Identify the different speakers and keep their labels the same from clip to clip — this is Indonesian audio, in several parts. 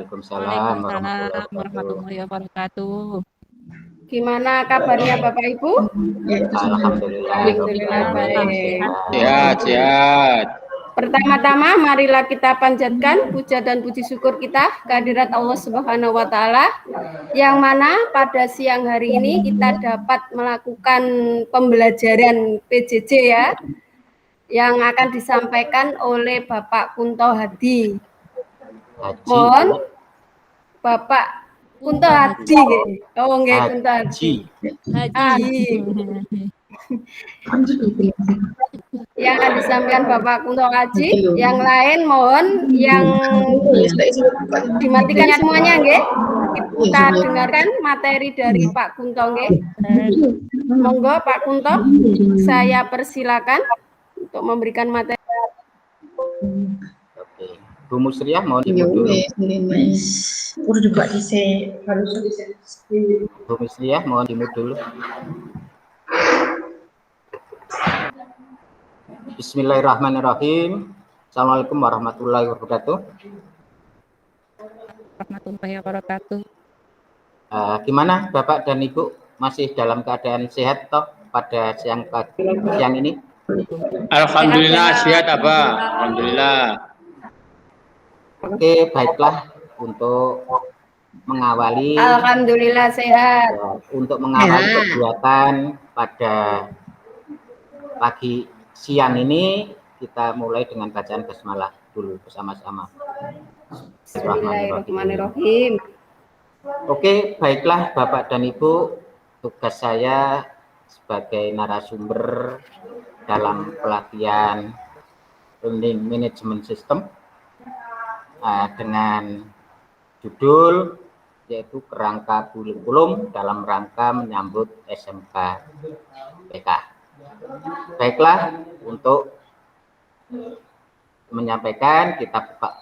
Speaker 1: Waalaikumsalam
Speaker 2: Waalaikumsalam
Speaker 1: warahmatullahi wabarakatuh.
Speaker 2: Gimana kabarnya Bapak Ibu?
Speaker 1: Alhamdulillah.
Speaker 2: Alhamdulillah baik.
Speaker 3: Sehat.
Speaker 2: Pertama-tama marilah kita panjatkan puja dan puji syukur kita kehadirat Allah Subhanahu wa taala yang mana pada siang hari ini kita dapat melakukan pembelajaran PJJ ya yang akan disampaikan oleh Bapak Kunto Hadi. Mohon Bapak Kunto Hadi nggih. Oh nggih Kunto Hadi.
Speaker 1: Haji.
Speaker 2: Yang akan disampaikan Bapak Kunto Haji, yang lain mohon yang dimatikan semuanya nggih. Kita dengarkan materi dari Pak Kunto nggih. Monggo Pak Kunto, saya persilakan untuk memberikan materi.
Speaker 1: Oke. Bu Musriah mau dimut dulu.
Speaker 4: Udah dibuat harus
Speaker 1: Bu Musriah mau dimut dulu. Bismillahirrahmanirrahim. Assalamualaikum warahmatullahi wabarakatuh.
Speaker 3: Warahmatullahi wabarakatuh.
Speaker 1: Gimana Bapak dan Ibu, masih dalam keadaan sehat toh pada siang ini?
Speaker 3: Alhamdulillah sehat Abah. Alhamdulillah.
Speaker 1: Oke, baiklah untuk mengawali
Speaker 2: Alhamdulillah sehat.
Speaker 1: untuk mengawali kegiatan pada pagi siang ini kita mulai dengan bacaan basmalah dulu bersama-sama.
Speaker 2: Bismillahirrahmanirrahim.
Speaker 1: Oke, baiklah Bapak dan Ibu, tugas saya sebagai narasumber dalam pelatihan Learning Management System dengan judul yaitu kerangka kurikulum dalam rangka menyambut SMK PK. Baiklah, untuk menyampaikan kita buka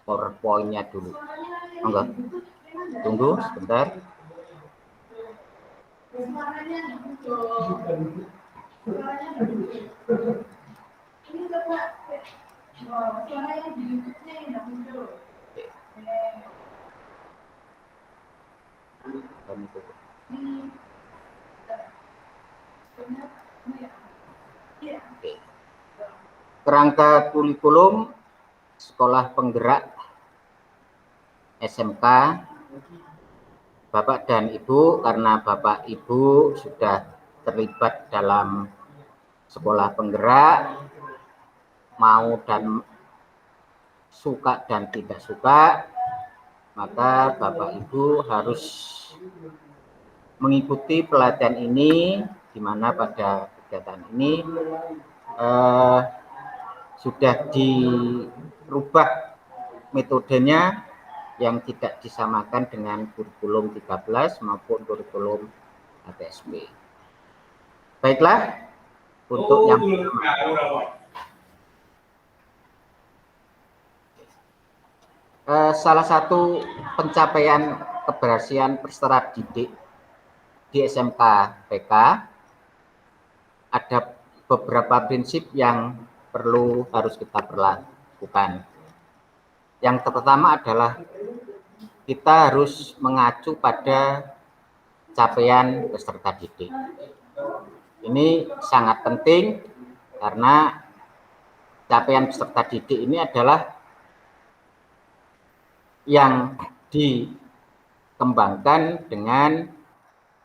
Speaker 1: PowerPoint-nya dulu. Monggo. Tunggu sebentar. Kerangka kurikulum sekolah penggerak SMK Bapak dan Ibu, karena Bapak Ibu sudah terlibat dalam sekolah penggerak, mau dan suka dan tidak suka, maka Bapak Ibu harus mengikuti pelatihan ini, di mana pada kegiatan ini sudah dirubah metodenya yang tidak disamakan dengan kurikulum 13 maupun kurikulum ATSB. Baiklah, untuk yang salah satu pencapaian keberhasilan peserta didik di SMK PK ada beberapa prinsip yang harus kita perlakukan. Yang pertama adalah kita harus mengacu pada capaian peserta didik. Ini sangat penting karena capaian peserta didik ini adalah yang dikembangkan dengan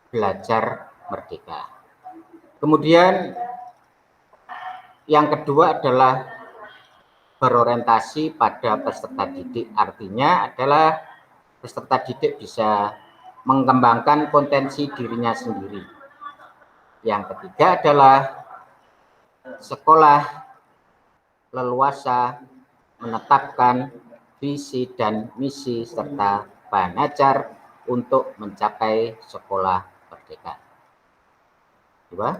Speaker 1: belajar merdeka. Kemudian yang kedua adalah berorientasi pada peserta didik, artinya adalah peserta didik bisa mengembangkan potensi dirinya sendiri. Yang ketiga adalah sekolah leluasa menetapkan visi dan misi serta bahan ajar untuk mencapai sekolah merdeka. Coba.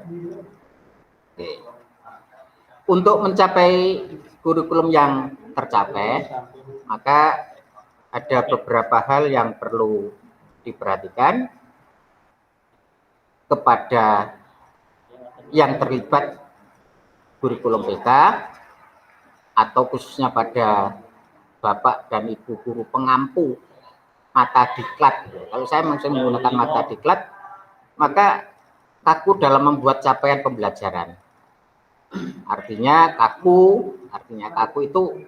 Speaker 1: Oke. Untuk mencapai kurikulum yang tercapai, maka ada beberapa hal yang perlu diperhatikan kepada yang terlibat kurikulum PK atau khususnya pada Bapak dan Ibu guru pengampu mata diklat. Kalau saya menggunakan mata diklat, maka kaku dalam membuat capaian pembelajaran. Artinya kaku itu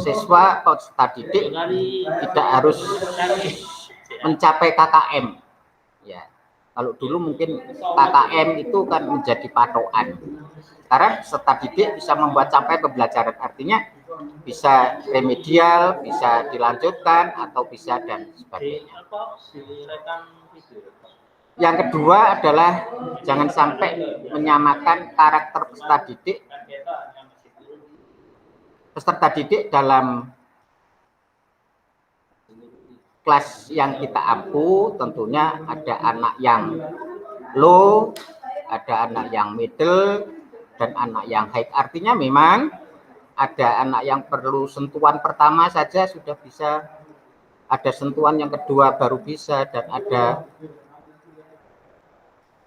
Speaker 1: siswa peserta didik tidak harus mencapai KKM. Ya, kalau dulu mungkin KKM itu kan menjadi patokan. Sekarang peserta didik bisa membuat capaian pembelajaran, artinya bisa remedial, bisa dilanjutkan atau bisa dan sebagainya. Yang kedua adalah jangan sampai menyamakan karakter peserta didik dalam kelas yang kita ampu. Tentunya ada anak yang low, ada anak yang middle, dan anak yang high. Artinya memang ada anak yang perlu sentuhan pertama saja sudah bisa, ada sentuhan yang kedua baru bisa, dan ada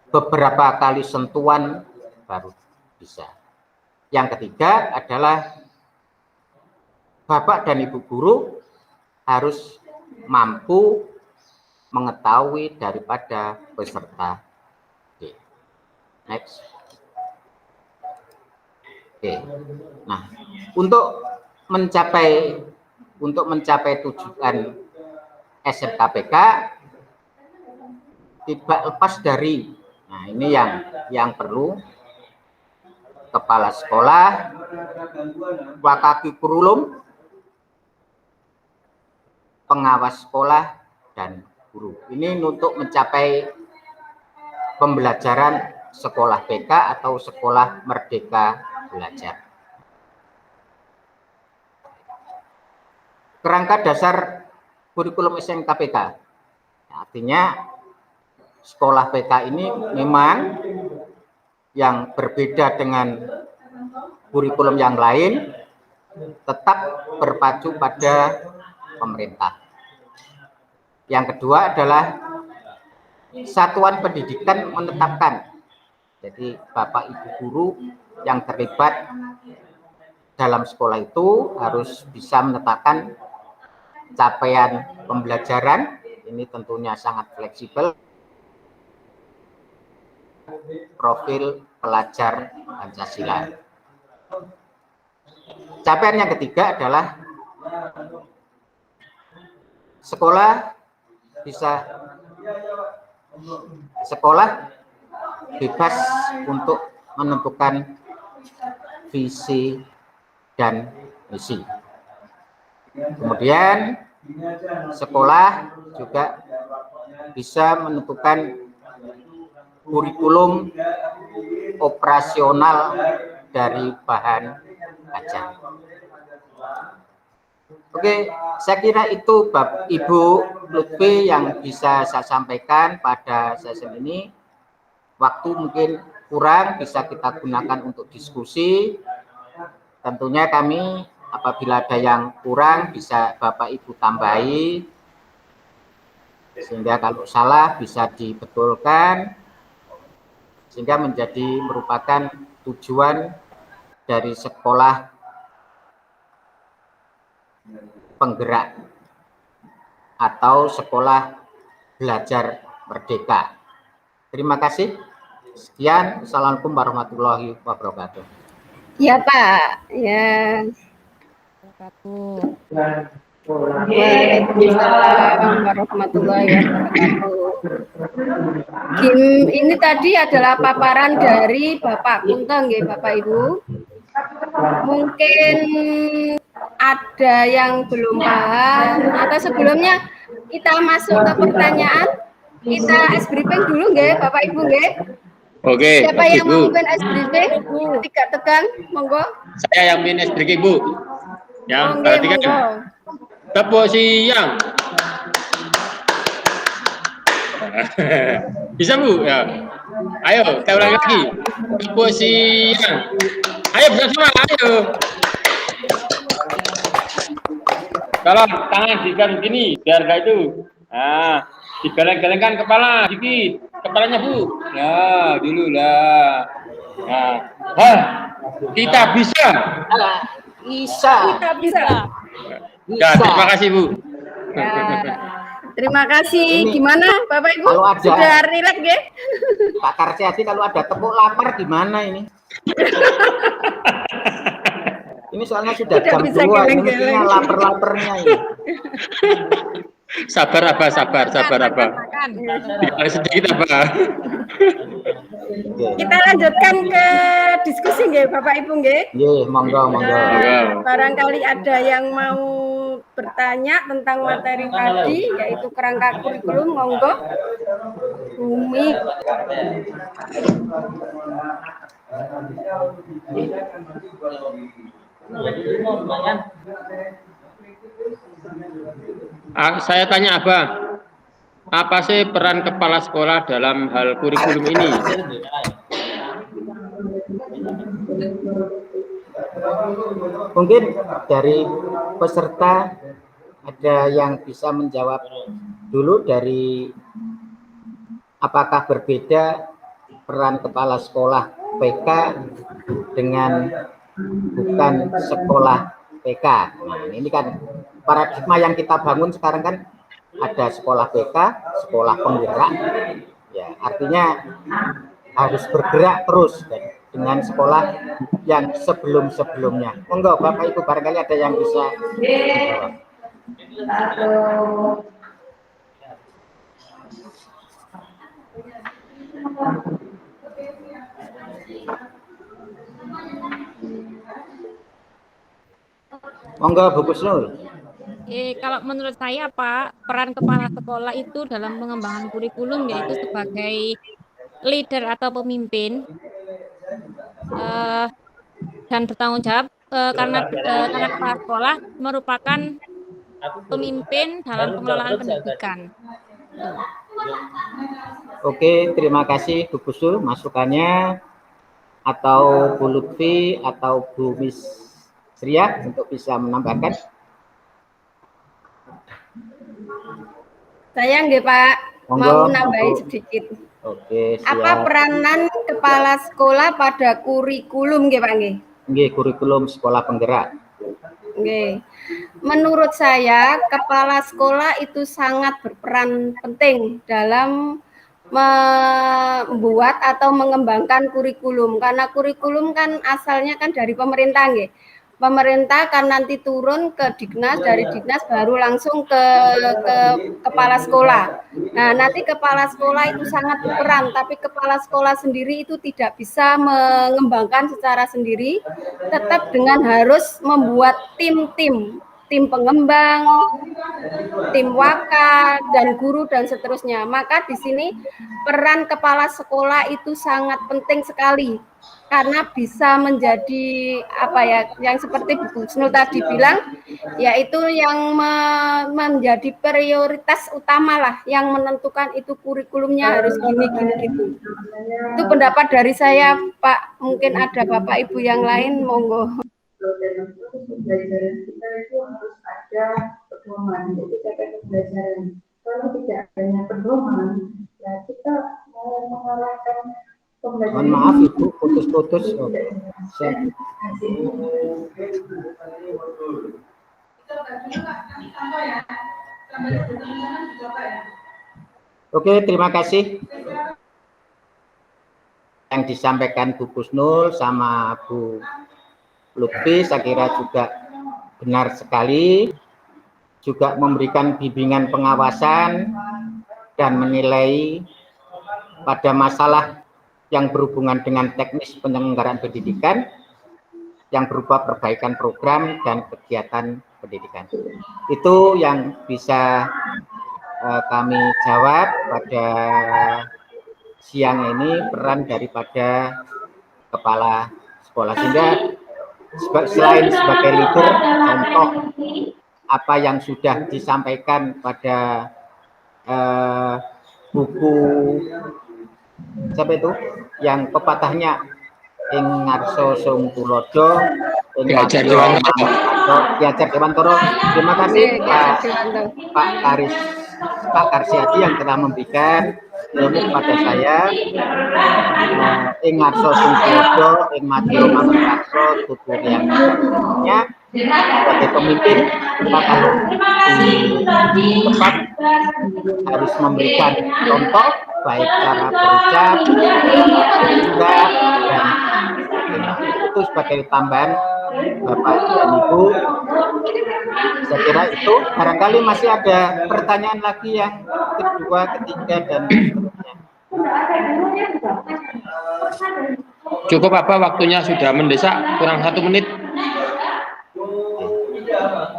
Speaker 1: beberapa kali sentuhan baru bisa. Yang ketiga adalah Bapak dan Ibu guru harus mampu mengetahui daripada peserta didik. Next. Oke. Nah, untuk mencapai tujuan SMKPK tidak lepas dari, nah ini yang perlu kepala sekolah, wakaki kurulum, pengawas sekolah, dan guru. Ini untuk mencapai pembelajaran sekolah PK atau sekolah merdeka belajar. Kerangka dasar kurikulum SMKPK, artinya sekolah PK ini memang yang berbeda dengan kurikulum yang lain, tetap berpacu pada pemerintah. Yang kedua adalah satuan pendidikan menetapkan. Jadi Bapak Ibu guru yang terlibat dalam sekolah itu harus bisa menetapkan capaian pembelajaran. Ini tentunya sangat fleksibel. Profil pelajar Pancasila. Capaian yang ketiga adalah sekolah bebas untuk menentukan visi dan misi. Kemudian sekolah juga bisa menentukan kurikulum operasional dari bahan ajar. Oke, saya kira itu Bapak Ibu Lutfi yang bisa saya sampaikan pada sesi ini. Waktu mungkin kurang, bisa kita gunakan untuk diskusi. Tentunya kami apabila ada yang kurang bisa Bapak Ibu tambahi, sehingga kalau salah bisa dibetulkan, sehingga menjadi merupakan tujuan dari sekolah penggerak atau sekolah belajar merdeka. Terima kasih. Sekian. Assalamualaikum warahmatullahi wabarakatuh.
Speaker 2: Ya Pak, ya. Waalaikumsalam warahmatullahi wabarakatuh. Ini tadi adalah paparan dari Bapak Kunteng, ya Bapak Ibu. Mungkin ada yang belum paham atau sebelumnya kita masuk ke pertanyaan, kita ice briefing dulu nggih Bapak Ibu nggih.
Speaker 3: Oke.
Speaker 2: Siapa yang mau memimpin ice briefing? Tidak tegang, monggo.
Speaker 3: Saya yang mimpin ice briefing, Bu. Ya, perhatikan. Tepuk siang. Bisa Bu? Ya. Ayo, kita ulangi lagi. Tepuk siang. Ayo bersama, ayo. Tolong tangan diikat begini, biar enggak itu. Nah, digeleng-gelengkan kepala dikit. Kepalanya Bu. Ya, dulu lah. Nah, kita bisa.
Speaker 1: Bisa.
Speaker 2: Kita bisa.
Speaker 3: Ya,
Speaker 1: Bisa.
Speaker 3: terima kasih Bu.
Speaker 2: Ya. Terima kasih.
Speaker 1: Ini,
Speaker 2: Gimana Bapak Ibu?
Speaker 1: kalau ada-
Speaker 2: Sudah rileks nggih?
Speaker 1: Pak Karsiadi kalau ada tepuk lapar gimana ini? Ini soalnya sudah
Speaker 2: Tidak
Speaker 1: jam
Speaker 2: bisa
Speaker 1: 2, ini
Speaker 2: geleng-geleng.
Speaker 1: mestinya lapar-laparnya ini.
Speaker 3: Sabar Abah, sabar Abah.
Speaker 5: Makan.
Speaker 3: Tinggal sedikit Abah.
Speaker 1: Oke.
Speaker 2: Kita lanjutkan ke diskusi nggih Bapak Ibu nggih.
Speaker 1: Nggih, monggo.
Speaker 2: Barangkali ada yang mau bertanya tentang materi tadi, yaitu kerangka kurikulum, monggo. Bumi.
Speaker 3: Saya tanya Abah, apa sih peran kepala sekolah dalam hal kurikulum ini?
Speaker 1: Mungkin dari peserta ada yang bisa menjawab dulu dari apakah berbeda peran kepala sekolah PK dengan bukan sekolah PK. Nah, ini kan paradigma yang kita bangun sekarang kan ada sekolah PK, sekolah penggerak. Ya, artinya harus bergerak terus dengan sekolah yang sebelum-sebelumnya. Monggo Bapak Ibu barangkali ada yang bisa menjawab. Monggo Bu Kusnul.
Speaker 5: Kalau menurut saya Pak, peran kepala sekolah itu dalam pengembangan kurikulum yaitu sebagai leader atau pemimpin dan bertanggung jawab karena kepala sekolah merupakan pemimpin dalam pengelolaan pendidikan.
Speaker 1: Oke, terima kasih Bu Kusnul masukannya, atau Bu Lutfi atau Bu Miss Sria untuk bisa menambahkan.
Speaker 2: Saya nggih Pak,
Speaker 1: Monggo,
Speaker 2: mau nambahin
Speaker 1: Bu.
Speaker 2: sedikit.
Speaker 1: Oke, siap.
Speaker 2: Apa peranan kepala sekolah pada kurikulum nggih Pak nggih?
Speaker 1: Nggih, kurikulum sekolah penggerak.
Speaker 2: Nggih. Menurut saya, kepala sekolah itu sangat berperan penting dalam membuat atau mengembangkan kurikulum. Karena kurikulum kan asalnya kan dari pemerintah nggih. Pemerintah kan nanti turun ke Dignas, dari Dignas baru langsung ke kepala sekolah. Nah, nanti kepala sekolah itu sangat berperan, tapi kepala sekolah sendiri itu tidak bisa mengembangkan secara sendiri, tetap dengan harus membuat tim pengembang, tim waka, dan guru, dan seterusnya. Maka di sini peran kepala sekolah itu sangat penting sekali, karena bisa menjadi yang seperti Bu Kusnul tadi bilang, yaitu yang menjadi prioritas utama lah, yang menentukan itu kurikulumnya harus gini gitu. Itu pendapat dari saya Pak, mungkin ada Bapak Ibu yang lain, monggo.
Speaker 4: Pembelajaran kita itu harus ada pedoman, jadi cara pembelajaran. Kalau tidak adanya pedoman, ya kita mau mengarahkan pembelajaran.
Speaker 1: Mohon maaf Ibu, putus-putus. Oke, terima kasih yang disampaikan Bu Kusnul sama Bu Lutfi, saya kira juga benar sekali, juga memberikan bimbingan pengawasan dan menilai pada masalah yang berhubungan dengan teknis penyelenggaraan pendidikan yang berupa perbaikan program dan kegiatan pendidikan. Itu yang bisa kami jawab pada siang ini, peran daripada kepala sekolah. Sehingga selain sebagai leader, contoh apa yang sudah disampaikan pada buku siapa itu yang pepatahnya ing ngarso sung tulodo
Speaker 3: Diajar Dewantoro.
Speaker 1: Terima kasih Pak Karis Pak Karsiadi yang telah memberikan ilmu kepada saya. Ing ngarsa sungguh ing madya manungsa tutur yang sebelumnya sebagai pemimpin kita kalau tempat harus memberikan contoh baik cara berucap, juga dan itu sebagai tambahan Bapak dan Ibu. Saya kira itu. Barangkali masih ada pertanyaan lagi yang kedua, ketiga dan seterusnya.
Speaker 3: Cukup apa waktunya sudah mendesak, kurang 1 menit.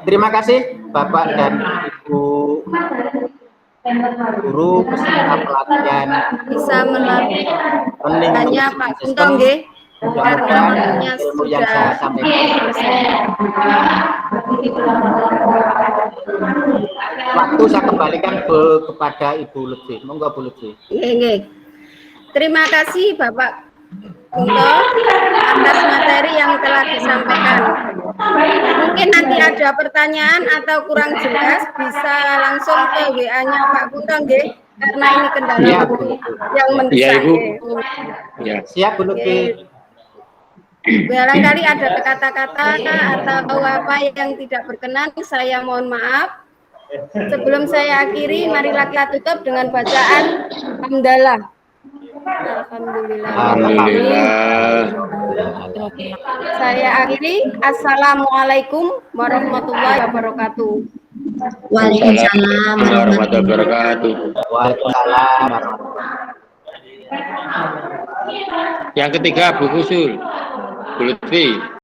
Speaker 1: Terima kasih Bapak dan Ibu guru peserta pelatihan
Speaker 2: Bisa melalui
Speaker 1: Learning
Speaker 2: hanya Pak
Speaker 1: Management
Speaker 2: Kunto
Speaker 1: System.
Speaker 2: nggih. Karena
Speaker 1: Mudah-mudahan
Speaker 2: waktunya
Speaker 1: ilmu yang
Speaker 2: sudah
Speaker 1: saya sampaikan waktu saya kembalikan kepada Ibu Lutfi. Monggo Bu Lutfi.
Speaker 2: nggih. Terima kasih Bapak Kunto atas materi yang telah disampaikan. Mungkin nanti ada pertanyaan atau kurang jelas bisa langsung ke WA-nya Pak Kunto nggih, karena ini kendala
Speaker 1: Ya,
Speaker 2: waktu
Speaker 1: Bu.
Speaker 2: yang
Speaker 3: Iya,
Speaker 2: mendesak.
Speaker 3: Ibu.
Speaker 2: nggih.
Speaker 3: Ya.
Speaker 1: Siap Bu Lutfi.
Speaker 2: Barangkali ada kata-kata atau apa yang tidak berkenan, saya mohon maaf. Sebelum saya akhiri, marilah kita tutup dengan bacaan hamdalah. Alhamdulillah.
Speaker 3: Alhamdulillah.
Speaker 2: Saya akhiri. Assalamualaikum warahmatullahi wabarakatuh.
Speaker 3: Waalaikumsalam warahmatullahi wabarakatuh.
Speaker 1: Waalaikumsalam warahmatullahi
Speaker 3: Yang ketiga Bu Kusul, Bu Lutfi.